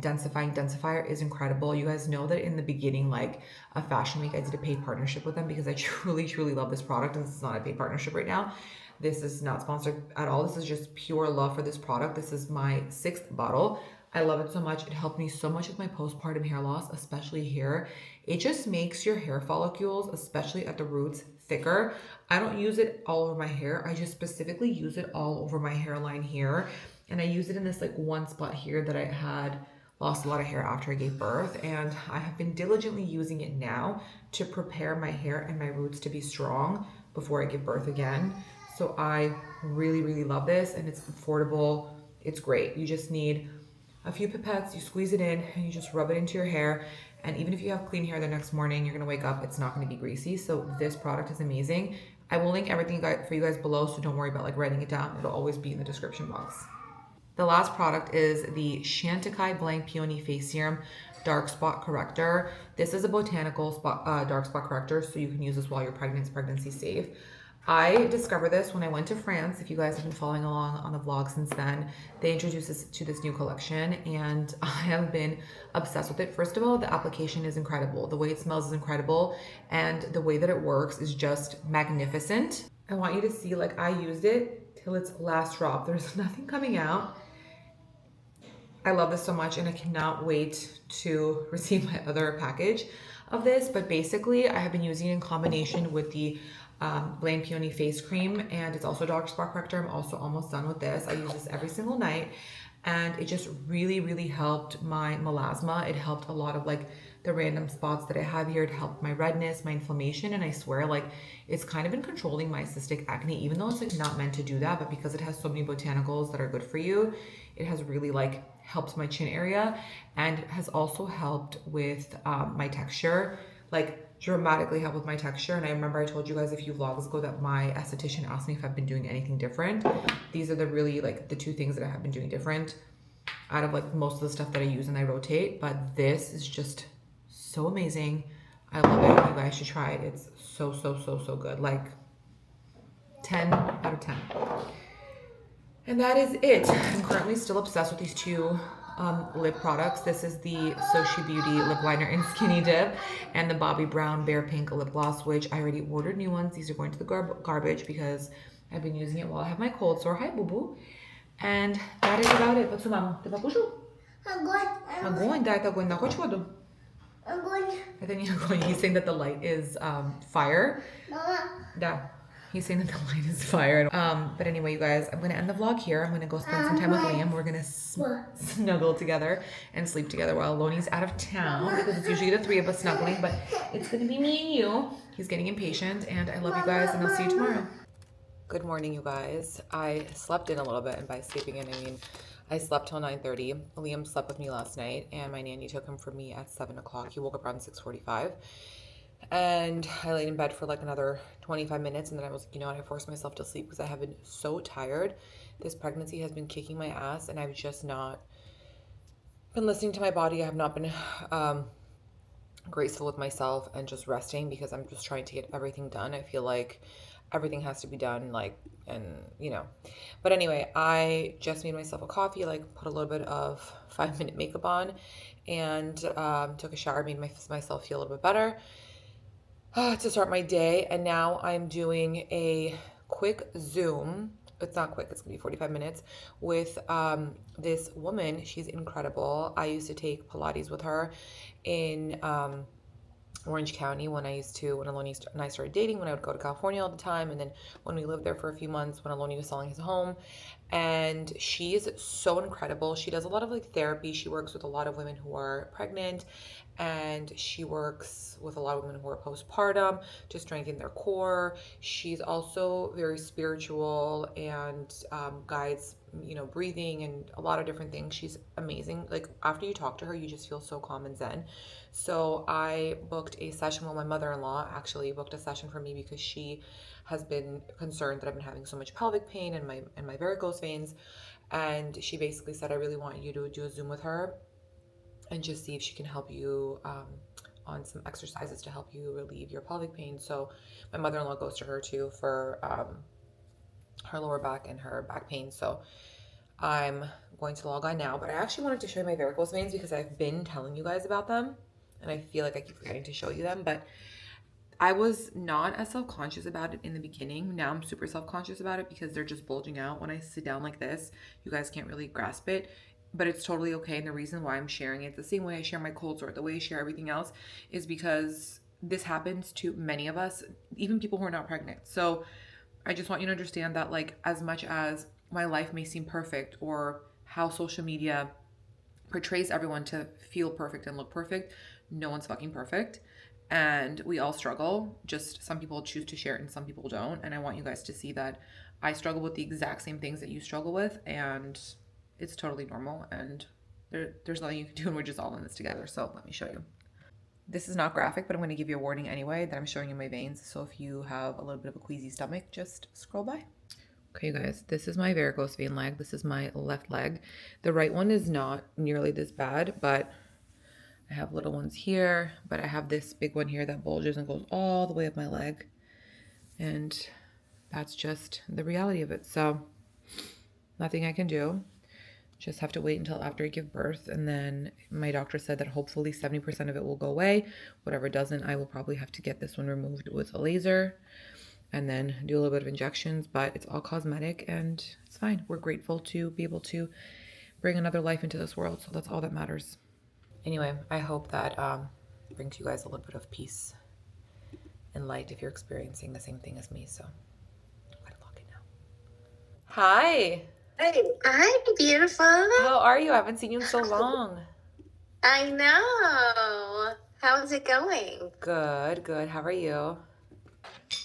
densifying densifier is incredible. You guys know that in the beginning, like a fashion week, I did a paid partnership with them because I truly, truly love this product. And this is not a paid partnership right now. This is not sponsored at all. This is just pure love for this product. This is my 6th bottle. I love it so much. It helped me so much with my postpartum hair loss, especially here. It just makes your hair follicles, especially at the roots, thicker. I don't use it all over my hair. I just specifically use it all over my hairline here. And I use it in this like one spot here that I had lost a lot of hair after I gave birth. And I have been diligently using it now to prepare my hair and my roots to be strong before I give birth again. So I really, really love this and it's affordable. It's great. You just need a few pipettes, you squeeze it in and you just rub it into your hair. And even if you have clean hair the next morning, you're gonna wake up, it's not gonna be greasy. So this product is amazing. I will link everything for you guys below, so don't worry about like writing it down. It'll always be in the description box. The last product is the Chantecaille Blanc Peony Face Serum Dark Spot Corrector. This is a botanical dark spot corrector, so you can use this while you're pregnant. It's pregnancy safe. I discovered this when I went to France. If you guys have been following along on the vlog since then, they introduced this to this new collection and I have been obsessed with it. First of all, the application is incredible. The way it smells is incredible and the way that it works is just magnificent. I want you to see, like, I used it till its last drop. There's nothing coming out. I love this so much and I cannot wait to receive my other package of this. But basically, I have been using it in combination with the Blanc Peony face cream, and it's also dark spot corrector. I'm also almost done with this. I use this every single night and it just really, really helped my melasma. It helped a lot of like the random spots that I have here. It helped my redness, my inflammation, and I swear like it's kind of been controlling my cystic acne, even though it's like not meant to do that, but because it has so many botanicals that are good for you, it has really like helped my chin area and has also helped with my texture, like dramatically helped with my texture. And I remember I told you guys a few vlogs ago that my esthetician asked me if I've been doing anything different. These are the really like the 2 things that I have been doing different out of like most of the stuff that I use and I rotate, but this is just so amazing. I love it. You guys should try it. It's so, so, so, so good. Like 10 out of 10. And that is it. I'm currently still obsessed with these 2 lip products. This is the Soci Beauty lip liner in Skinny Dip and the Bobbi Brown Bare Pink lip gloss, which I already ordered new ones. These are going to the garbage because I've been using it while I have my cold sore. Hi, boo boo. And that is about it. What's mama? I'm going. I'm going. I think you're going. He's saying that the light is fire. Mama. Yeah. He's saying that the light is fire. But anyway, you guys, I'm going to end the vlog here. I'm going to go spend some time with Liam. We're going to snuggle together and sleep together while Aloni's out of town because it's usually the 3 of us snuggling, but it's going to be me and you. He's getting impatient and I love you guys and I'll see you tomorrow. Good morning, you guys. I slept in a little bit, and by sleeping in, I mean I slept till 9:30. Liam slept with me last night and my nanny took him from me at 7 o'clock. He woke up around 6:45. And I laid in bed for like another 25 minutes and then I was like, you know what, I forced myself to sleep because I have been so tired. This pregnancy has been kicking my ass and I've just not been listening to my body. I have not been graceful with myself and just resting because I'm just trying to get everything done. I feel like everything has to be done, like, and you know. But anyway, I just made myself a coffee, like put a little bit of 5-minute makeup on and took a shower, made myself feel a little bit better. To start my day, and now I'm doing a quick Zoom. It's not quick, it's gonna be 45 minutes with this woman. She's incredible. I used to take Pilates with her in Orange County when Aloni and I started dating, when I would go to California all the time, and then when we lived there for a few months when Aloni was selling his home. And she is so incredible. She does a lot of like therapy. She works with a lot of women who are pregnant and she works with a lot of women who are postpartum to strengthen their core. She's also very spiritual and guides, you know, breathing and a lot of different things. She's amazing. Like, after you talk to her, you just feel so calm and zen. So I booked a session. Well, my mother-in-law actually booked a session for me because she has been concerned that I've been having so much pelvic pain and my varicose veins. And she basically said, I really want you to do a Zoom with her and just see if she can help you on some exercises to help you relieve your pelvic pain. So my mother-in-law goes to her too for her lower back and her back pain. So I'm going to log on now, but I actually wanted to show you my varicose veins because I've been telling you guys about them and I feel like I keep forgetting to show you them, but I was not as self-conscious about it in the beginning. Now I'm super self-conscious about it because they're just bulging out when I sit down like this. You guys can't really grasp it, but it's totally okay. And the reason why I'm sharing it the same way I share my cold sore, the way I share everything else, is because this happens to many of us, even people who are not pregnant. So I just want you to understand that, like, as much as my life may seem perfect or how social media portrays everyone to feel perfect and look perfect, no one's fucking perfect. And we all struggle. Just some people choose to share it and some people don't. And I want you guys to see that I struggle with the exact same things that you struggle with, and it's totally normal. And there's nothing you can do, and we're just all in this together. So let me show you. This is not graphic, but I'm going to give you a warning anyway that I'm showing you my veins. So if you have a little bit of a queasy stomach, just scroll by. Okay, you guys, this is my varicose vein leg. This is my left leg. The right one is not nearly this bad, but I have little ones here, but I have this big one here that bulges and goes all the way up my leg. And that's just the reality of it. So nothing I can do. Just have to wait until after I give birth. And then my doctor said that hopefully 70% of it will go away. Whatever doesn't, I will probably have to get this one removed with a laser and then do a little bit of injections, but it's all cosmetic and it's fine. We're grateful to be able to bring another life into this world. So that's all that matters. Anyway, I hope that brings you guys a little bit of peace and light if you're experiencing the same thing as me. So I'm gonna log in now. Hi. Hey. Hi, beautiful. How are you? I haven't seen you in so long. I know. How's it going? Good, good. How are you?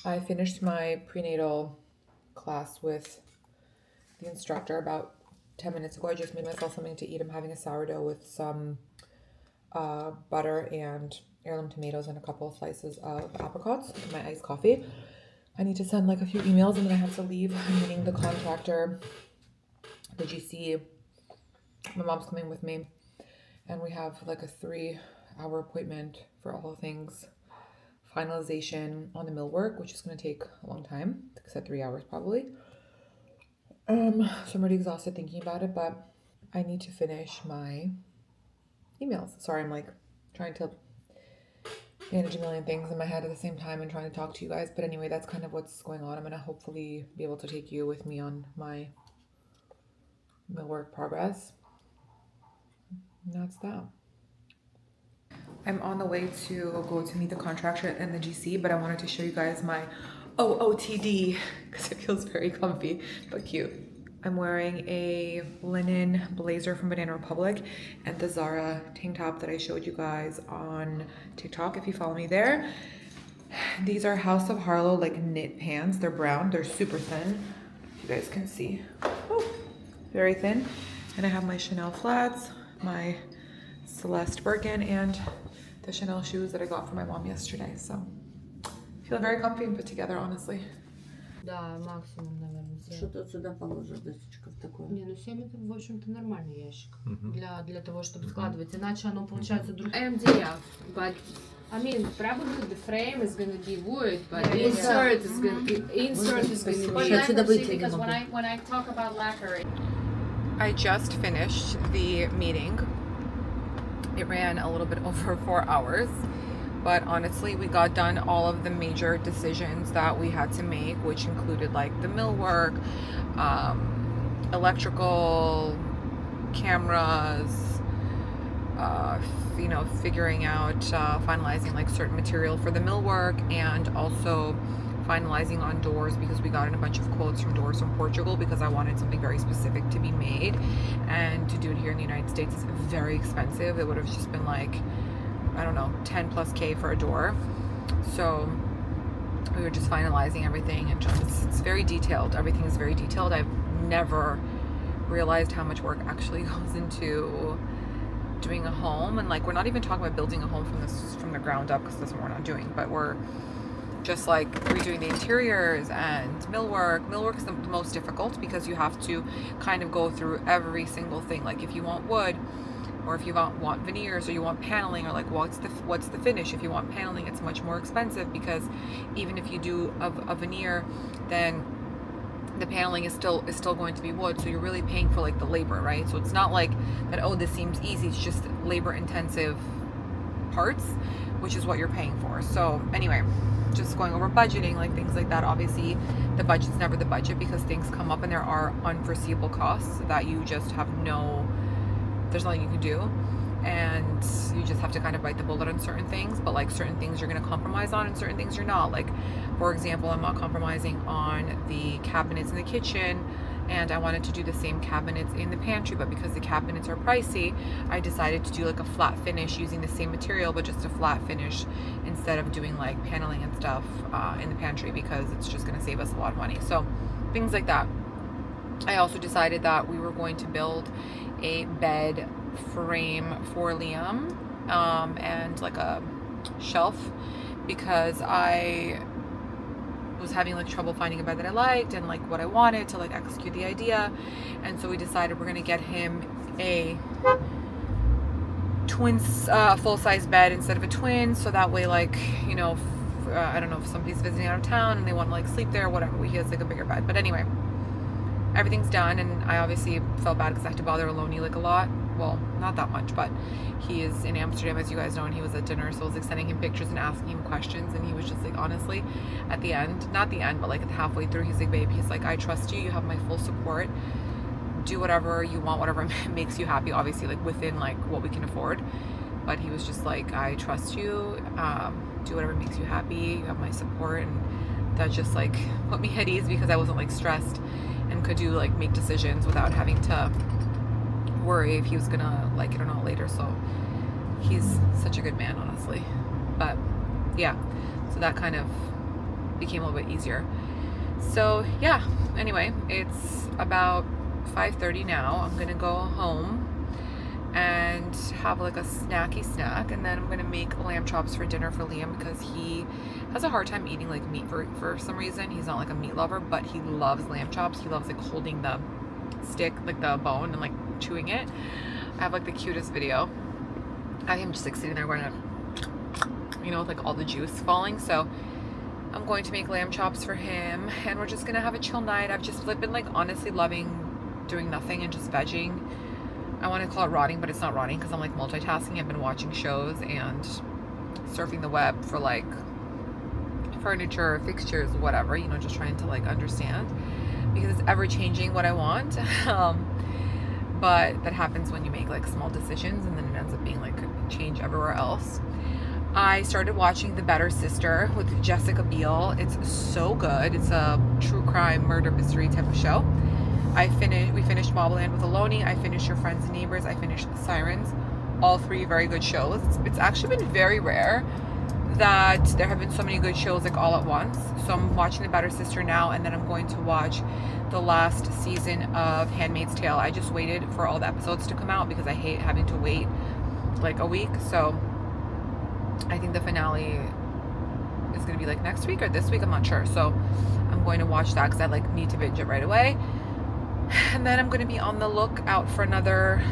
I finished my prenatal class with the instructor about 10 minutes ago. I just made myself something to eat. I'm having a sourdough with some butter and heirloom tomatoes and a couple of slices of apricots in my iced coffee. I need to send like a few emails and then I have to leave. I'm meeting the contractor, the GC. My mom's coming with me and we have like a 3-hour appointment for all the things finalization on the millwork, which is going to take a long time. Like I said, 3 hours probably. So I'm already exhausted thinking about it, but I need to finish my emails. Sorry, I'm like trying to manage a million things in my head at the same time and trying to talk to you guys. But anyway, that's kind of what's going on. I'm going to hopefully be able to take you with me on my millwork progress. And that's that. I'm on the way to go to meet the contractor and the GC, but I wanted to show you guys my OOTD because it feels very comfy but cute. I'm wearing a linen blazer from Banana Republic and the Zara tank top that I showed you guys on TikTok if you follow me there. These are House of Harlow like knit pants. They're brown. They're super thin. If you guys can see. Oh, very thin. And I have my Chanel flats, my Celeste Birkin, and the Chanel shoes that I got for my mom yesterday. So I feel very comfy and put together, honestly. Да, максимум, наверное. Что-то сюда положу, досочка в такое. Не, ну 7 это, в общем-то, нормальный ящик для того, чтобы складывать. Иначе оно получается друг... MDF, but I mean, probably the frame is going to be wood, but the insert is going to be because when I talk about lacquer. I just finished the meeting. It ran a little bit over 4 hours. But honestly, we got done all of the major decisions that we had to make, which included like the millwork, electrical, cameras, you know, figuring out, finalizing like certain material for the millwork, and also finalizing on doors because we got in a bunch of quotes from doors from Portugal because I wanted something very specific to be made, and to do it here in the United States is very expensive. It would have just been like I don't know, 10 plus K for a door. So we were just finalizing everything, and just, it's very detailed. Everything is very detailed. I've never realized how much work actually goes into doing a home. And like, we're not even talking about building a home from the ground up, because that's what we're not doing, but we're just like redoing the interiors and millwork. Millwork is the most difficult because you have to kind of go through every single thing. Like if you want wood, or if you want veneers, or you want paneling, or like what's the finish. If you want paneling, it's much more expensive, because even if you do a veneer, then the paneling is still going to be wood, so you're really paying for like the labor, right? So it's not like that, oh, this seems easy. It's just labor intensive parts, which is what you're paying for. So anyway, just going over budgeting, like things like that. Obviously the budget's never the budget, because things come up and there are unforeseeable costs that you just have there's nothing you can do, and you just have to kind of bite the bullet on certain things. But like certain things you're going to compromise on, and certain things you're not. Like for example, I'm not compromising on the cabinets in the kitchen, and I wanted to do the same cabinets in the pantry, but because the cabinets are pricey, I decided to do like a flat finish using the same material, but just a flat finish instead of doing like paneling and stuff in the pantry, because it's just going to save us a lot of money. So things like that. I also decided that we were going to build a bed frame for Liam, and like a shelf, because I was having like trouble finding a bed that I liked and like what I wanted to like execute the idea. And so we decided we're gonna get him a twin full-size bed instead of a twin, so that way, like, you know, I don't know if somebody's visiting out of town and they want to like sleep there or whatever, he has like a bigger bed. But anyway, everything's done, and I obviously felt bad because I had to bother Aloni like a lot. Well, not that much, but he is in Amsterdam, as you guys know, and he was at dinner, so I was like sending him pictures and asking him questions, and he was just like, honestly, at the end, not the end, but like halfway through, he's like, babe, he's like, I trust you, you have my full support, do whatever you want, whatever makes you happy, obviously like within like what we can afford. But he was just like, I trust you, do whatever makes you happy, you have my support. And that just like put me at ease, because I wasn't like stressed and could do like make decisions without having to worry if he was gonna like it or not later. So he's such a good man, honestly. But yeah, so that kind of became a little bit easier. So yeah, anyway, it's about 5:30 now. I'm gonna go home and have like a snacky snack, and then I'm gonna make lamb chops for dinner for Liam, because he has a hard time eating like meat for some reason. He's not like a meat lover, but he loves lamb chops. He loves like holding the stick, like the bone, and like chewing it. I have like the cutest video. I have him just like sitting there going, you know, with like all the juice falling. So I'm going to make lamb chops for him, and we're just gonna have a chill night. I've just been like honestly loving doing nothing and just vegging. I want to call it rotting, but it's not rotting, because I'm like multitasking. I've been watching shows and surfing the web for like furniture, fixtures, whatever, you know, just trying to like understand, because it's ever changing what I want. But that happens when you make like small decisions, and then it ends up being like change everywhere else. I started watching The Better Sister with Jessica Biel. It's so good. It's a true crime murder mystery type of show. We finished Mobland with Aloni. I finished Your Friends and Neighbors. I finished Sirens. All three very good shows. It's actually been very rare that there have been so many good shows like all at once. So I'm watching The Better Sister now, and then I'm going to watch the last season of Handmaid's Tale. I just waited for all the episodes to come out, because I hate having to wait like a week. So I think the finale is going to be like next week or this week, I'm not sure. So I'm going to watch that, because I like need to binge it right away. And then I'm going to be on the lookout for another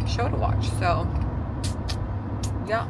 show to watch. So yeah,